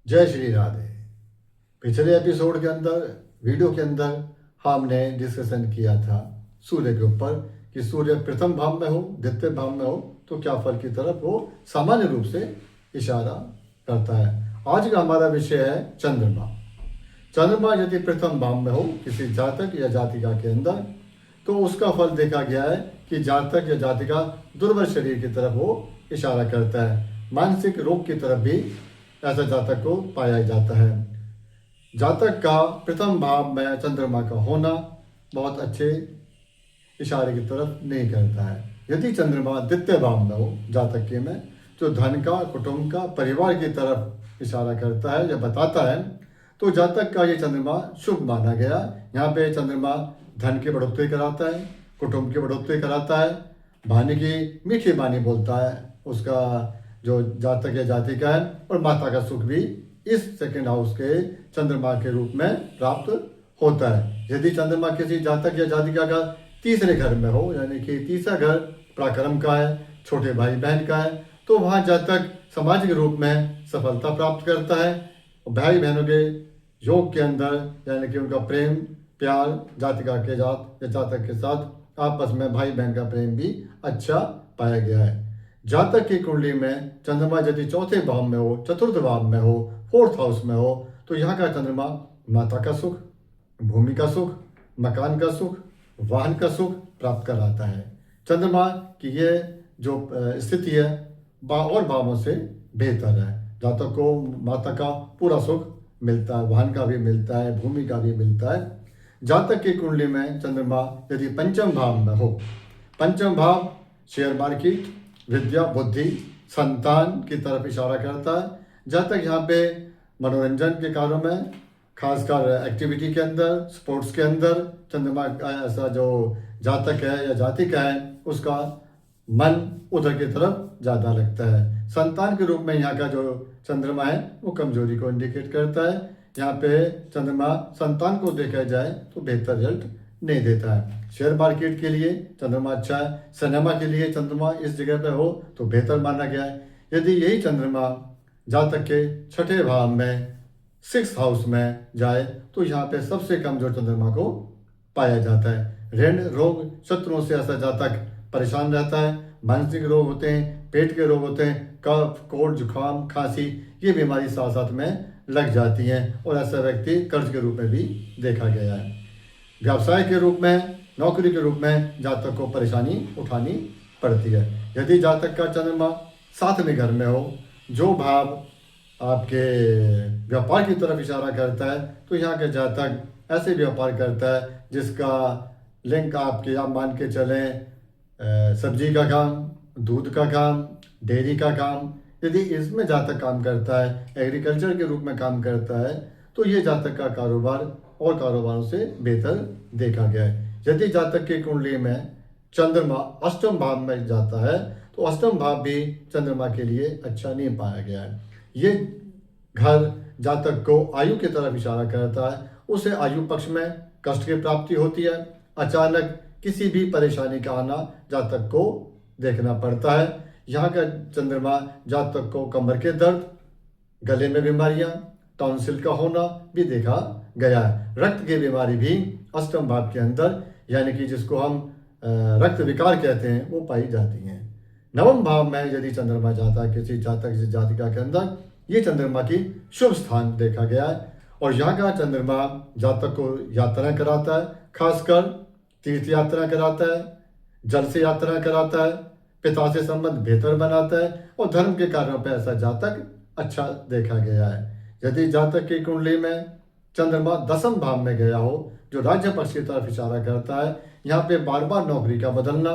जय श्री राधे। पिछले एपिसोड के अंदर वीडियो के अंदर हमने डिस्कशन किया था सूर्य के ऊपर कि सूर्य प्रथम भाव में हो, द्वितीय भाव में हो तो क्या फल की तरफ वो सामान्य रूप से इशारा करता है। आज का हमारा विषय है चंद्रमा। चंद्रमा यदि प्रथम भाव में हो किसी जातक या जातिका के अंदर तो उसका फल देखा गया है कि जातक या जातिका दुर्बल शरीर की तरफ वो इशारा करता है। मानसिक रोग की तरफ भी ऐसा जातक को पाया जाता है। जातक का प्रथम भाव में चंद्रमा का होना बहुत अच्छे इशारे की तरफ नहीं करता है। यदि चंद्रमा द्वितीय भाव में हो जातक के में तो धन का, कुटुंब का, परिवार की तरफ इशारा करता है या बताता है तो जातक का ये चंद्रमा शुभ माना गया। यहाँ पे चंद्रमा धन की बढ़ोतरी कराता है, कुटुंब की बढ़ोतरी कराता है, वाणी की मीठी वाणी बोलता है उसका जो जातक या जातिका है, और माता का सुख भी इस सेकंड हाउस के चंद्रमा के रूप में प्राप्त होता है। यदि चंद्रमा किसी जातक या जातिका का तीसरे घर में हो यानी कि तीसरा घर पराक्रम का है, छोटे भाई बहन का है, तो वहाँ जातक सामाजिक रूप में सफलता प्राप्त करता है। भाई बहनों के योग के अंदर यानी कि उनका प्रेम प्यार जातिका के जात या जातक के साथ आपस में भाई बहन का प्रेम भी अच्छा पाया गया है। जातक की कुंडली में चंद्रमा यदि चौथे भाव में हो, चतुर्थ भाव में हो, फोर्थ हाउस में हो तो यहाँ का चंद्रमा माता का सुख, भूमि का सुख, मकान का सुख, वाहन का सुख प्राप्त कराता है। चंद्रमा की ये जो स्थिति है और भावों से बेहतर है। जातक को माता का पूरा सुख मिलता है, वाहन का भी मिलता है, भूमि का भी मिलता है। जातक की कुंडली में चंद्रमा यदि पंचम भाव में हो, पंचम भाव शेयर मार्केट, विद्या, बुद्धि, संतान की तरफ इशारा करता है। जातक यहाँ पे मनोरंजन के कार्यों में खासकर एक्टिविटी के अंदर, स्पोर्ट्स के अंदर चंद्रमा का ऐसा जो जातक है या जातिका है उसका मन उधर की तरफ ज़्यादा लगता है। संतान के रूप में यहाँ का जो चंद्रमा है वो कमजोरी को इंडिकेट करता है। यहाँ पे चंद्रमा संतान को देखा जाए तो बेहतर रिजल्ट नहीं देता है। शेयर मार्केट के लिए चंद्रमा अच्छा है, सिनेमा के लिए चंद्रमा इस जगह पे हो तो बेहतर माना गया है। यदि यही चंद्रमा जातक के छठे भाव में सिक्स हाउस में जाए तो यहाँ पे सबसे कमजोर चंद्रमा को पाया जाता है। ऋण रोग शत्रुओं से ऐसा जातक परेशान रहता है। मानसिक रोग होते हैं, पेट के रोग होते हैं, कफ, कोल्ड, जुकाम, खांसी, ये बीमारी साथ साथ में लग जाती हैं और ऐसा व्यक्ति कर्ज के रूप में भी देखा गया है। व्यवसाय के रूप में, नौकरी के रूप में जातक को परेशानी उठानी पड़ती है। यदि जातक का चंद्रमा सातवें घर में हो, जो भाव आपके व्यापार की तरफ इशारा करता है तो यहाँ के जातक ऐसे व्यापार करता है जिसका लिंक आपके आप मान के चलें सब्जी का काम, दूध का काम, डेयरी का काम, यदि इसमें जातक काम करता है, एग्रीकल्चर के रूप में काम करता है तो ये जातक का कारोबार और कारोबारों से बेहतर देखा गया है। यदि जातक की कुंडली में चंद्रमा अष्टम भाव में जाता है तो अष्टम भाव भी चंद्रमा के लिए अच्छा नहीं पाया गया है। ये घर जातक को आयु की तरफ इशारा करता है। उसे आयु पक्ष में कष्ट की प्राप्ति होती है। अचानक किसी भी परेशानी का आना जातक को देखना पड़ता है। यहाँ का चंद्रमा जातक को कमर के दर्द, गले में बीमारियां, टॉन्सिल का होना भी देखा गया है। रक्त की बीमारी भी अष्टम भाव के अंदर यानी कि जिसको हम रक्त विकार कहते हैं वो पाई जाती हैं। नवम भाव में यदि चंद्रमा जाता है किसी जातक जातिका के अंदर, ये चंद्रमा की शुभ स्थान देखा गया है और यहाँ का चंद्रमा जातक को यात्रा कराता है, खासकर तीर्थ यात्रा कराता है, जल से यात्रा कराता है, पिता से संबंध बेहतर बनाता है और धर्म के कार्यों पर ऐसा जातक अच्छा देखा गया है। यदि जातक की कुंडली में चंद्रमा दसम भाव में गया हो जो राज्य पक्ष की तरफ इशारा करता है, यहाँ पे बार बार नौकरी का बदलना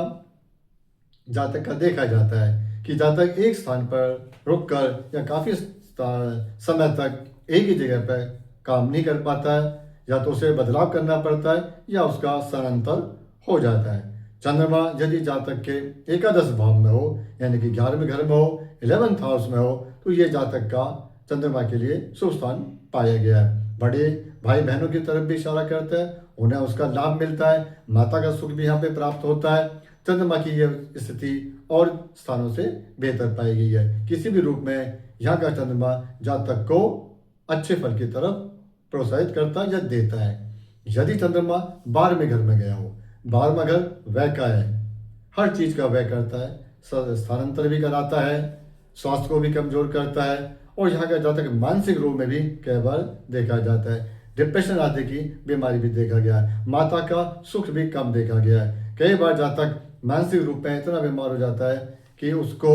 जातक का देखा जाता है कि जातक एक स्थान पर रुककर या काफी समय तक एक ही जगह पर काम नहीं कर पाता है, या तो उसे बदलाव करना पड़ता है या उसका स्थानांतर हो जाता है। चंद्रमा यदि जातक के एकादश भाव में हो यानी कि 11वें घर में हो, 11th हाउस में हो तो ये जातक का चंद्रमा के लिए शुभ स्थान पाया गया है। बड़े भाई बहनों की तरफ भी इशारा करता है, उन्हें उसका लाभ मिलता है, माता का सुख भी यहाँ पे प्राप्त होता है। चंद्रमा की यह स्थिति और स्थानों से बेहतर पाई गई है। किसी भी रूप में यहाँ का चंद्रमा जातक को अच्छे फल की तरफ प्रोत्साहित करता है या देता है। यदि चंद्रमा 12वें घर में गया हो, 12वां घर व्यय का है, हर चीज का व्यय करता है, स्थानांतर भी कराता है, स्वास्थ्य को भी कमजोर करता है, और यहाँ का जहाँ तक मानसिक रोग में भी कई बार देखा जाता है। डिप्रेशन आदि की बीमारी भी देखा गया है। माता का सुख भी कम देखा गया है। कई बार जहाँ तक मानसिक रूप में इतना बीमार हो जाता है कि उसको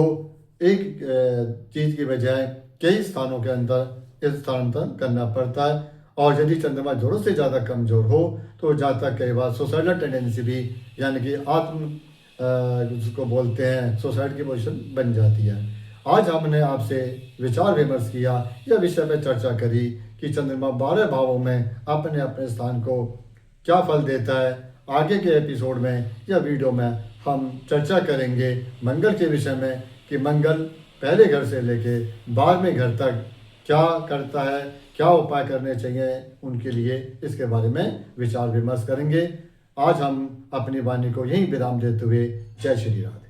एक चीज की बजाय कई स्थानों के अंदर स्थानांतरण करना पड़ता है। और यदि चंद्रमा जोरों से ज़्यादा कमजोर हो तो जहाँ तक कई बार सुसाइडल टेंडेंसी भी, यानी कि जिसको बोलते हैं सुसाइड की पोजीशन बन जाती है। आज हमने आपसे विचार विमर्श किया, यह विषय पर चर्चा करी कि चंद्रमा 12 भावों में अपने अपने स्थान को क्या फल देता है। आगे के एपिसोड में या वीडियो में हम चर्चा करेंगे मंगल के विषय में कि मंगल पहले घर से लेके 12वें घर तक क्या करता है, क्या उपाय करने चाहिए उनके लिए, इसके बारे में विचार विमर्श करेंगे। आज हम अपनी वाणी को यहीं विराम देते हुए जय श्री राधे।